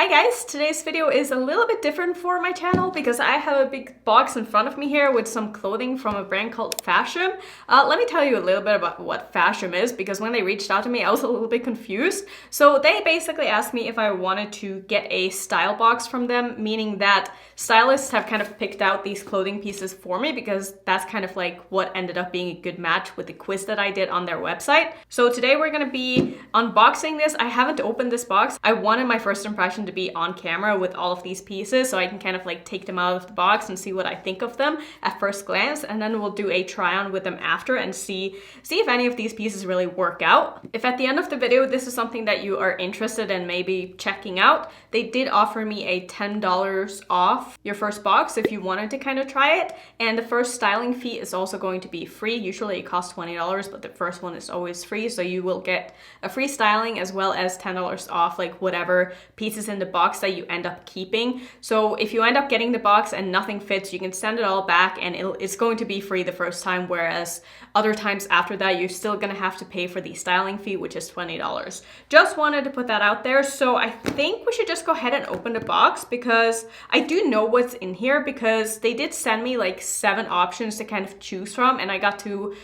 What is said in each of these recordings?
Hi guys, today's video is a little bit different for my channel because I have a big box in front of me here with some clothing from a brand called Fashom. Let me tell you a little bit about what Fashom is because when they reached out to me I was a little bit confused. So they basically asked me if I wanted to get a style box from them, meaning that stylists have kind of picked out these clothing pieces for me because that's kind of like what ended up being a good match with the quiz that I did on their website. So today we're going to be unboxing this. I haven't opened this box. I wanted my first impression to be on camera with all of these pieces so I can kind of like take them out of the box and see what I think of them at first glance, and then we'll do a try on with them after and see if any of these pieces really work out. If at the end of the video this is something that you are interested in maybe checking out, they did offer me a $10 off your first box if you wanted to kind of try it, and the first styling fee is also going to be free. Usually it costs $20, but the first one is always free, so you will get a free styling as well as $10 off like whatever pieces in the box that you end up keeping. So if you end up getting the box and nothing fits, you can send it all back and it's going to be free the first time, whereas other times after that you're still gonna have to pay for the styling fee, which is $20. Just wanted to put that out there. So I think we should just go ahead and open the box because I do know what's in here because they did send me like 7 options to kind of choose from, and I got to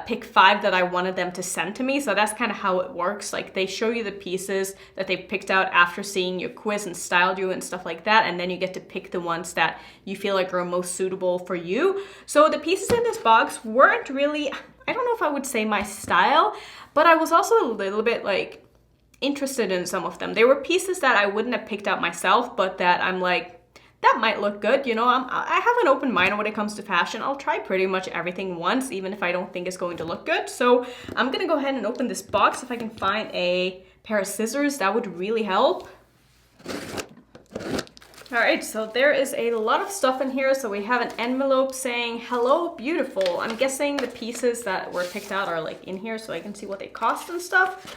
pick 5 that I wanted them to send to me. So that's kind of how it works. Like they show you the pieces that they picked out after seeing your quiz and styled you and stuff like that, and then you get to pick the ones that you feel like are most suitable for you. So the pieces in this box weren't really, I don't know if I would say my style, but I was also a little bit like interested in some of them. They were pieces that I wouldn't have picked out myself, but that I'm like, that might look good. You know, I have an open mind when it comes to fashion. I'll try pretty much everything once, even if I don't think it's going to look good. So I'm gonna go ahead and open this box. If I can find a pair of scissors, that would really help. All right, so there is a lot of stuff in here. So we have an envelope saying, "Hello, beautiful." I'm guessing the pieces that were picked out are like in here so I can see what they cost and stuff.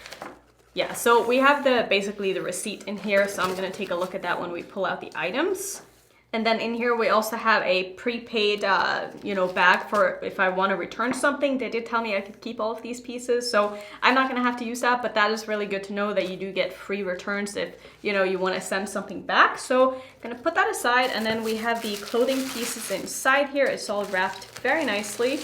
Yeah, so we have basically the receipt in here. So I'm gonna take a look at that when we pull out the items. And then in here, we also have a prepaid, bag for if I want to return something. They did tell me I could keep all of these pieces, so I'm not going to have to use that, but that is really good to know that you do get free returns if, you want to send something back. So I'm going to put that aside, and then we have the clothing pieces inside here. It's all wrapped very nicely.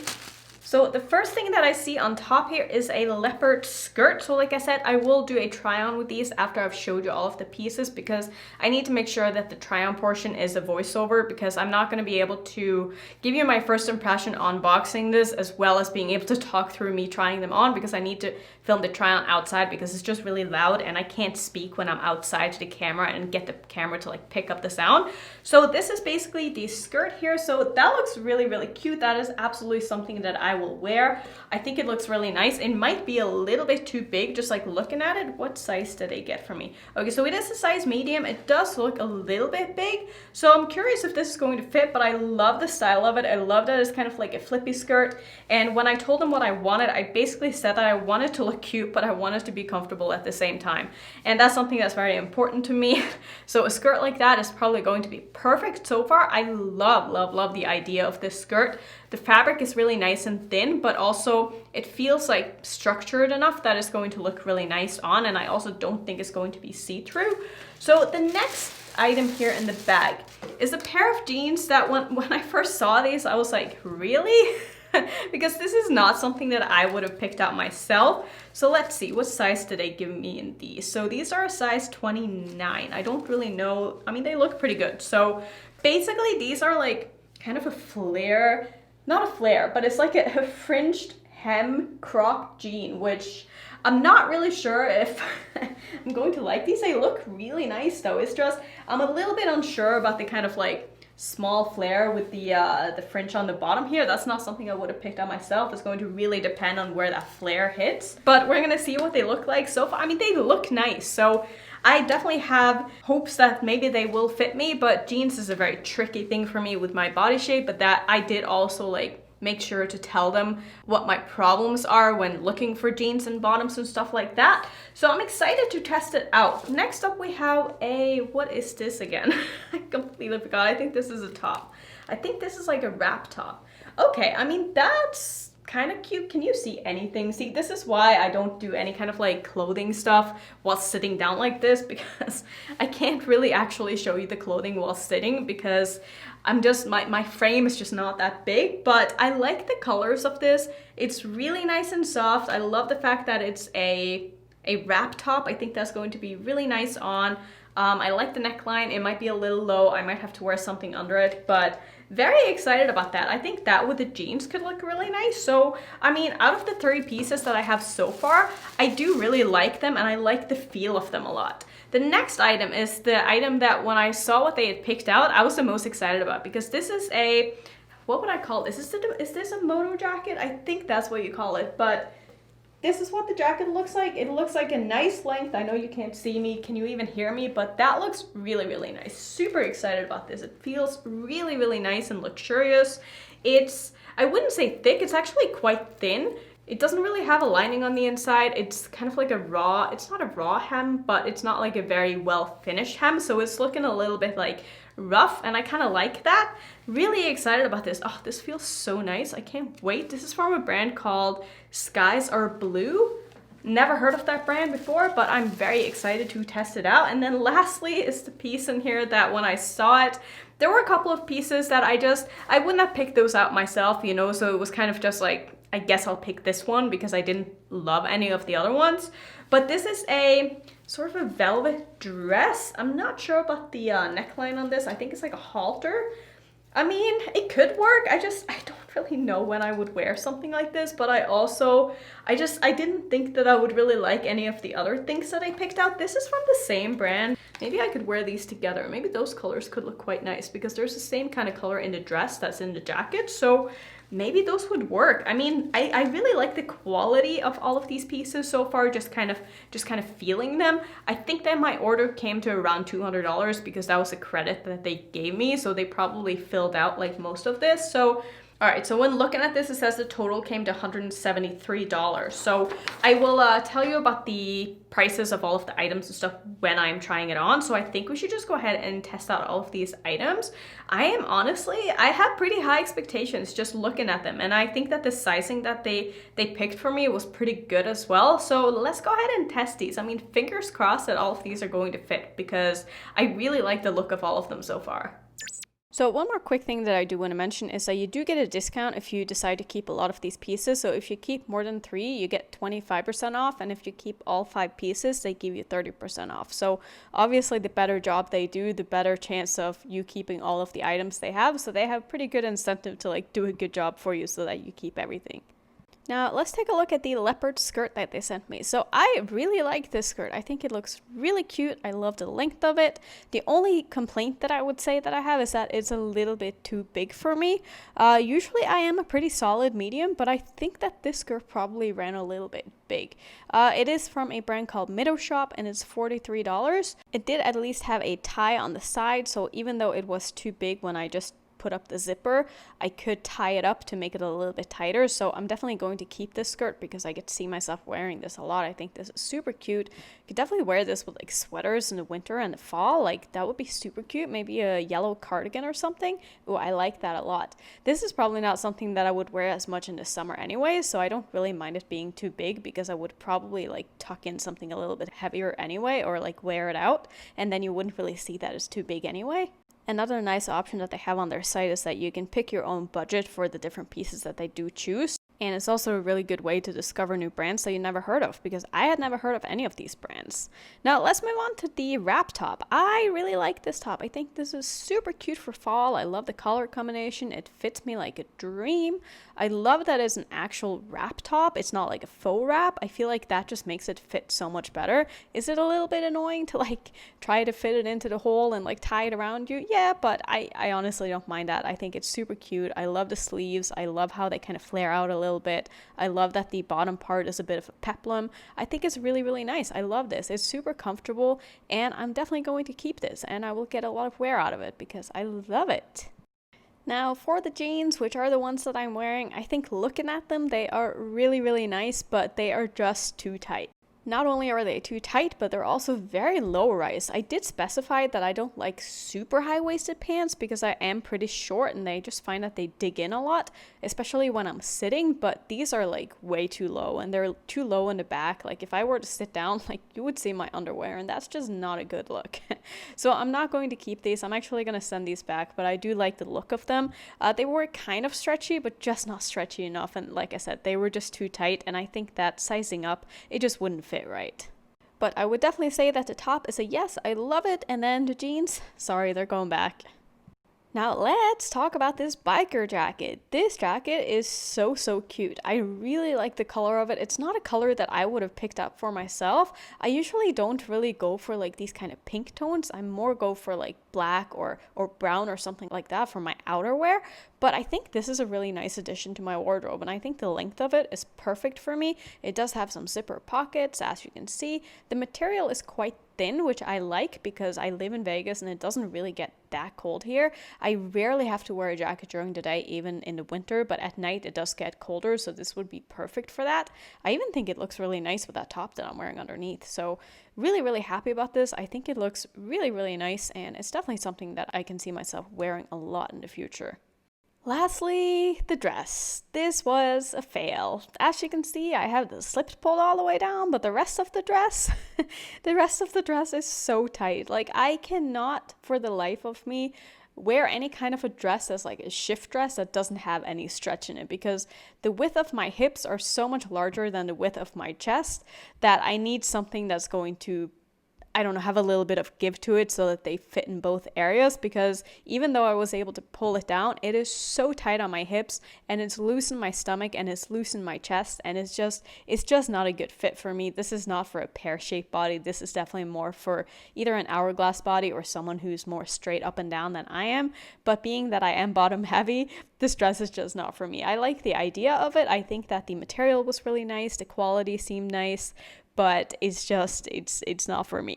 So the first thing that I see on top here is a leopard skirt. So like I said, I will do a try on with these after I've showed you all of the pieces because I need to make sure that the try on portion is a voiceover because I'm not going to be able to give you my first impression unboxing this as well as being able to talk through me trying them on because I need to film the try on outside because it's just really loud and I can't speak when I'm outside to the camera and get the camera to like pick up the sound. So this is basically the skirt here. So that looks really, really cute. That is absolutely something that I will wear. I think it looks really nice. It might be a little bit too big just like looking at it. What size did they get for me? Okay, so it is a size medium. It does look a little bit big. So I'm curious if this is going to fit, but I love the style of it. I love that it's kind of like a flippy skirt. And when I told them what I wanted, I basically said that I wanted to look cute, but I wanted to be comfortable at the same time. And that's something that's very important to me. So a skirt like that is probably going to be perfect. So far, I love the idea of this skirt. The fabric is really nice and thin, but also it feels like structured enough that it's going to look really nice on, and I also don't think it's going to be see-through. So the next item here in the bag is a pair of jeans that when I first saw these, I was like, really? Because this is not something that I would have picked out myself. So let's see, what size did they give me in these? So these are a size 29. I don't really know. I mean, they look pretty good. So basically these are like kind of a flare, not a flare, but it's like a fringed hem crop jean, which I'm not really sure if I'm going to like these. They look really nice though. It's just, I'm a little bit unsure about the kind of like small flare with the fringe on the bottom here. That's not something I would have picked out myself. It's going to really depend on where that flare hits, but we're gonna see what they look like so far. I mean, they look nice, so I definitely have hopes that maybe they will fit me, but jeans is a very tricky thing for me with my body shape, but that I did also like make sure to tell them what my problems are when looking for jeans and bottoms and stuff like that. So I'm excited to test it out. Next up we have what is this again? I completely forgot. I think this is a top. I think this is like a wrap top. Okay, I mean, that's kind of cute. Can you see anything? See, this is why I don't do any kind of like clothing stuff while sitting down like this, because I can't really actually show you the clothing while sitting because I'm just, my frame is just not that big. But I like the colors of this. It's really nice and soft. I love the fact that it's a wrap top. I think that's going to be really nice on. I like the neckline. It might be a little low. I might have to wear something under it, but very excited about that. I think that with the jeans could look really nice. So, I mean, out of the 3 pieces that I have so far, I do really like them and I like the feel of them a lot. The next item is the item that when I saw what they had picked out, I was the most excited about, because this is a, what would I call this? Is this a moto jacket? I think that's what you call it, but this is what the jacket looks like. It looks like a nice length. I know you can't see me. Can you even hear me? But that looks really, really nice. Super excited about this. It feels really, really nice and luxurious. It's, I wouldn't say thick. It's actually quite thin. It doesn't really have a lining on the inside. It's kind of like a raw, it's not a raw hem, but it's not like a very well finished hem. So it's looking a little bit like rough, and I kind of like that. Really excited about this. Oh, this feels so nice. I can't wait. This is from a brand called Skies Are Blue. Never heard of that brand before, but I'm very excited to test it out. And then lastly is the piece in here that when I saw it, there were a couple of pieces that I wouldn't have picked those out myself, you know, so it was kind of just like, I guess I'll pick this one because I didn't love any of the other ones. But this is a sort of a velvet dress. I'm not sure about the neckline on this. I think it's like a halter. I mean, it could work. I don't really know when I would wear something like this, but I didn't think that I would really like any of the other things that I picked out. This is from the same brand. Maybe I could wear these together. Maybe those colors could look quite nice because there's the same kind of color in the dress that's in the jacket. So maybe those would work. I mean, I really like the quality of all of these pieces so far, just kind of feeling them. I think that my order came to around $200 because that was a credit that they gave me, so they probably filled out like most of this. So all right, so when looking at this, it says the total came to $173. So I will tell you about the prices of all of the items and stuff when I'm trying it on. So I think we should just go ahead and test out all of these items. I have pretty high expectations just looking at them. And I think that the sizing that they picked for me was pretty good as well. So let's go ahead and test these. I mean, fingers crossed that all of these are going to fit because I really like the look of all of them so far. So one more quick thing that I do want to mention is that you do get a discount if you decide to keep a lot of these pieces. So if you keep more than 3, you get 25% off. And if you keep all 5 pieces, they give you 30% off. So obviously the better job they do, the better chance of you keeping all of the items they have. So they have pretty good incentive to like do a good job for you so that you keep everything. Now let's take a look at the leopard skirt that they sent me. So I really like this skirt. I think it looks really cute. I love the length of it. The only complaint that I would say that I have is that it's a little bit too big for me. Usually I am a pretty solid medium, but I think that this skirt probably ran a little bit big. It is from a brand called Middle Shop and it's $43. It did at least have a tie on the side, so even though it was too big when I just put up the zipper, I could tie it up to make it a little bit tighter. So I'm definitely going to keep this skirt because I get to see myself wearing this a lot. I think this is super cute. You could definitely wear this with like sweaters in the winter and the fall. Like that would be super cute. Maybe a yellow cardigan or something. Oh, I like that a lot. This is probably not something that I would wear as much in the summer anyway, so I don't really mind it being too big because I would probably like tuck in something a little bit heavier anyway, or like wear it out, and then you wouldn't really see that it's too big anyway. Another nice option that they have on their site is that you can pick your own budget for the different pieces that they do choose. And it's also a really good way to discover new brands that you never heard of, because I had never heard of any of these brands. Now let's move on to the wrap top. I really like this top. I think this is super cute for fall. I love the color combination. It fits me like a dream. I love that it's an actual wrap top. It's not like a faux wrap. I feel like that just makes it fit so much better. Is it a little bit annoying to like try to fit it into the hole and like tie it around you? Yeah, but I honestly don't mind that. I think it's super cute. I love the sleeves. I love how they kind of flare out a little bit. I love that the bottom part is a bit of a peplum. I think it's really, really nice. I love this. It's super comfortable, and I'm definitely going to keep this, and I will get a lot of wear out of it because I love it. Now for the jeans, which are the ones that I'm wearing, I think looking at them, they are really, really nice, but they are just too tight. Not only are they too tight, but they're also very low-rise. I did specify that I don't like super high-waisted pants because I am pretty short and I just find that they dig in a lot, especially when I'm sitting, but these are like way too low and they're too low in the back. Like if I were to sit down, like you would see my underwear and that's just not a good look. So I'm not going to keep these. I'm actually going to send these back, but I do like the look of them. They were kind of stretchy, but just not stretchy enough. And like I said, they were just too tight. And I think that sizing up, it just wouldn't fit right. But I would definitely say that the top is a yes, I love it. And then the jeans, sorry, they're going back. Now let's talk about this biker jacket. This jacket is so cute. I really like the color of it. It's not a color that I would have picked up for myself. I usually don't really go for like these kind of pink tones. I more go for like black or brown or something like that for my outerwear. But I think this is a really nice addition to my wardrobe, and I think the length of it is perfect for me. It does have some zipper pockets, as you can see. The material is quite thin, which I like because I live in Vegas and it doesn't really get that cold here. I rarely have to wear a jacket during the day, even in the winter, but at night it does get colder, so this would be perfect for that. I even think it looks really nice with that top that I'm wearing underneath. So really happy about this. I think it looks really nice, and it's definitely something that I can see myself wearing a lot in the future. Lastly, the dress. This was a fail. As you can see, I have the slips pulled all the way down, but the rest of the dress, is so tight. Like I cannot, for the life of me, wear any kind of a dress that's like a shift dress that doesn't have any stretch in it, because the width of my hips are so much larger than the width of my chest that I need something that's going to, I don't know, have a little bit of give to it so that they fit in both areas, because even though I was able to pull it down, it is so tight on my hips and it's loose in my stomach and it's loose in my chest, and it's just not a good fit for me. This is not for a pear-shaped body. This is definitely more for either an hourglass body or someone who's more straight up and down than I am. But being that I am bottom heavy, this dress is just not for me. I like the idea of it. I think that the material was really nice. The quality seemed nice, but it's not for me.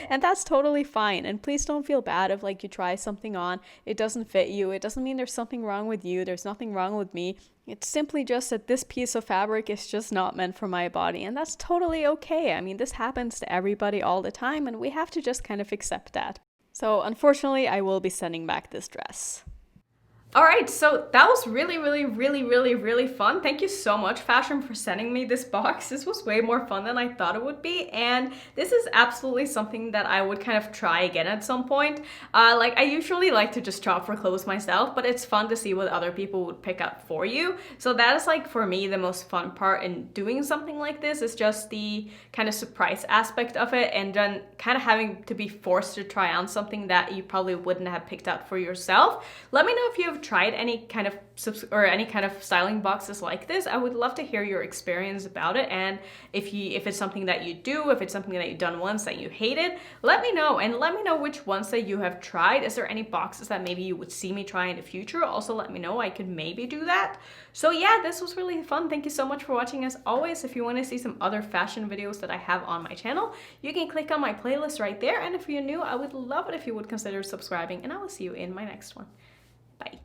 And that's totally fine. And please don't feel bad if like you try something on, it doesn't fit you. It doesn't mean there's something wrong with you. There's nothing wrong with me. It's simply just that this piece of fabric is just not meant for my body, and that's totally okay. I mean, this happens to everybody all the time, and we have to just kind of accept that. So unfortunately, I will be sending back this dress. Alright, so that was really fun. Thank you so much, Fashom, for sending me this box. This was way more fun than I thought it would be, and this is absolutely something that I would kind of try again at some point. Like, I usually like to just shop for clothes myself, but it's fun to see what other people would pick up for you. So that is, like, for me, the most fun part in doing something like this is just the kind of surprise aspect of it, and then kind of having to be forced to try on something that you probably wouldn't have picked out for yourself. Let me know if you have tried any kind of styling boxes like this. I would love to hear your experience about it, and if it's something that you do, if it's something that you've done once that you hated, let me know, and let me know which ones that you have tried. Is there any boxes that maybe you would see me try in the future? Also let me know, I could maybe do that. So yeah, this was really fun. Thank you so much for watching. As always, if you want to see some other fashion videos that I have on my channel, you can click on my playlist right there, and if you're new, I would love it if you would consider subscribing, and I will see you in my next one. Bye.